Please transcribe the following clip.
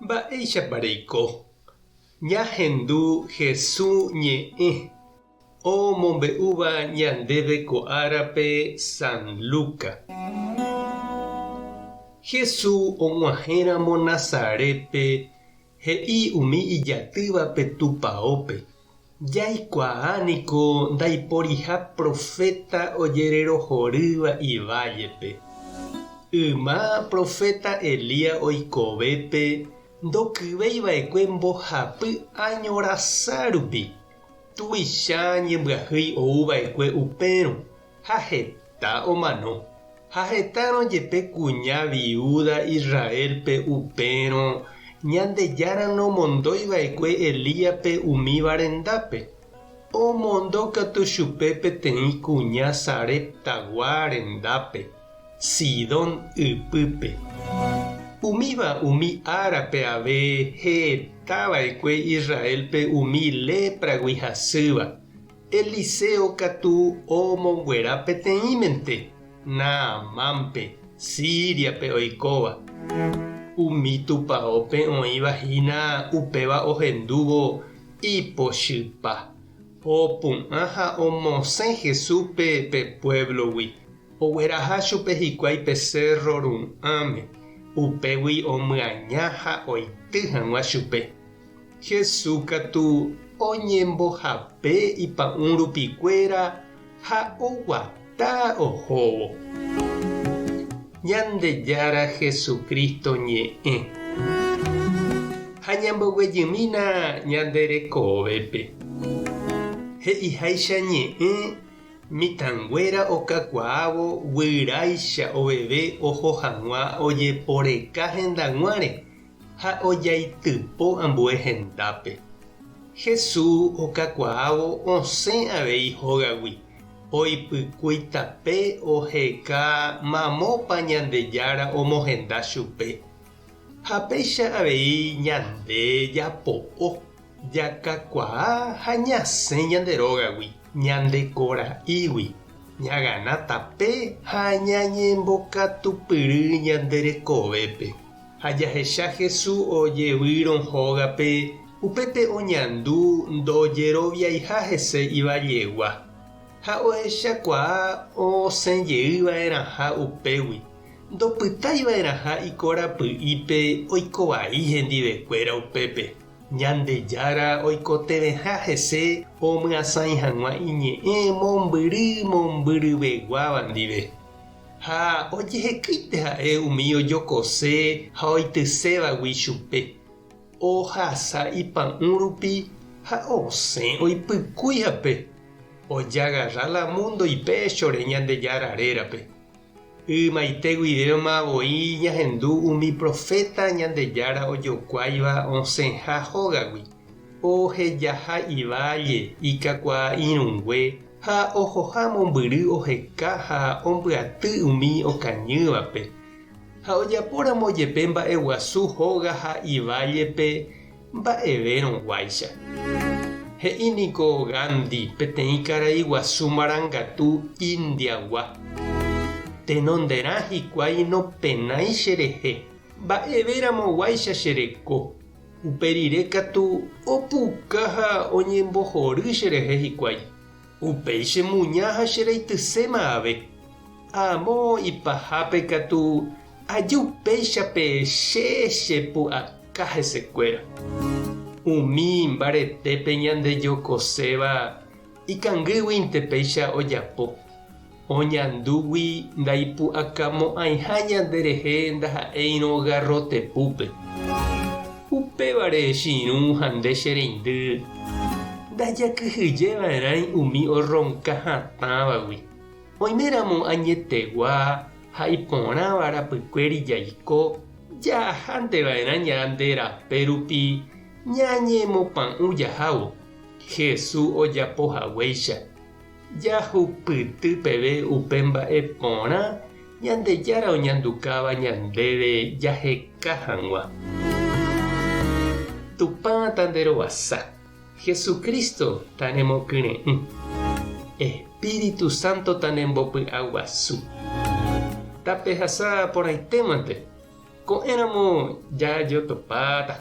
Mba'éichapareiko. Ñahendu Jesús ñe'ẽ omombe'úva ñandéve ko'árape San Luca. Jesús og̃uahẽramo Nazarépe he'i umi ijatývape tupãópe. Jaikuaániko ndaiporiha profeta ojererohorýva ivállepe. Yma profeta Elías oikovépe ndokyveiva'ekue mbohapy añorasã rupi. Tuicha ñembyahýi oúva'ekue upérõ ha heta omano. Ha hetãrojepe kuña viuda Israelpe upérõ Ñandejára nomondóiva'ekue Elíape umi varendápe. Omondókatu chupe peteĩ kuña Sareptagua rendápe, Sidón ypýpe. Umíva umi árape ave hetava'ekue Israelpe umi lépragui hasýva. Eliseo katu omonguera peteĩmente, Naamánpe, Síriape oikóva. Umi tupãópe oĩvahína upéva ohendúvo ipochypa. Opu'ã ha omosẽ Jesúspe pe pueblogui. Ogueraha chupe hikuái pe Cerro Ru'ãme. Upégui omyaña ha oity hag̃ua chupe. Jesús katu oñembohape ipa'ũ rupikuéra ha oguata ohóvo. Ñandejára Jesucristo ñe'ẽ. Ha ñamboguejymína ñanderekóvepe. He'iháicha ñe'ẽ mitãnguéra okakuaávo guyráicha oveve oho hag̃ua ojeporeka hendaguáre ha ojaitypo ambue hendápe. Jesús okakuaávo osẽ avei hógagui. Oipykúi tape oheka mamópa Ñandejára omohenda chupe. Ha péicha avei ñande japo'o, jakakuaa ha ñasẽ ñanderógagui, ñandekora'ígui, ñagana tape ha ñañembokatupyry ñanderekovépe. Ha jahecha Jesús ojevýrõ hógape upépe oñandu ndojeroviaiha hese ivajegua. Ha ohechakuaa osẽjeýva'erãha upégui. Ndopytaiva'erãha ikorapy'ípe oikovai hendivekuéra upépe. Ñandejára oikoteveha hese omyasãi hag̃ua iñe'ẽ mombyryveguáva ndive. Ha ojehekýite ha'e umi ojokose ha oitysévagui chupe. Ohasa ipa'ũ rupi ha osẽ oipykúihape. Ojagarra la mundo ipéchore Ñandejára rérape. Ymaite guivéma voi ñahendu umi profeta Ñandejára ojokuáiva osẽha hógagui. Ohejaha iválle ikakuaa irũngue ha ohoha mombyry oheka ha ombyaty umi okañývape. Ha ojapóramo jepe mba'eguasu hóga ha ivállepe mba'evérõguáicha. He'íniko Gandhi peteĩ karai guasu marangatu Indiagua. Tenonderã hikuái nopenái cherehe. Mba'evéramoguáicha chereko. Uperire katu opuka ha oñembohory cherehe hikuái. Upéi chemuña ha chereityséma ave. Amo ipahápe katu ajupéichape chepu'aka hesekuéra. Umi mbaretépe ñandejokoséva ikangyguínte péicha ojapo. Oñandúgui ndaipu'akamo'ãiha ñanderehe ndaha'éirõ garrotepúpe. Upévare chiru ha nde chereindy ndajakyhyjeva'erãi umi oronka hatãvagui. Oiméramo añetegua ha iporãva rapykuéri jaiko jahanteva'erã ñande rape rupi ñañemopa'ũ jahávo. Jesús ojapohaguéicha. Jahupyty peve upe mba'e porã Ñandejára oñandukáva ñandéve jaheka hag̃ua. Tupã tanderovasa. Jesucristo tanemokyre'ỹ. Espíritu Santo tanembopy'aguasu. Tapehasa porãitémante. Ko éramo ya yo topata.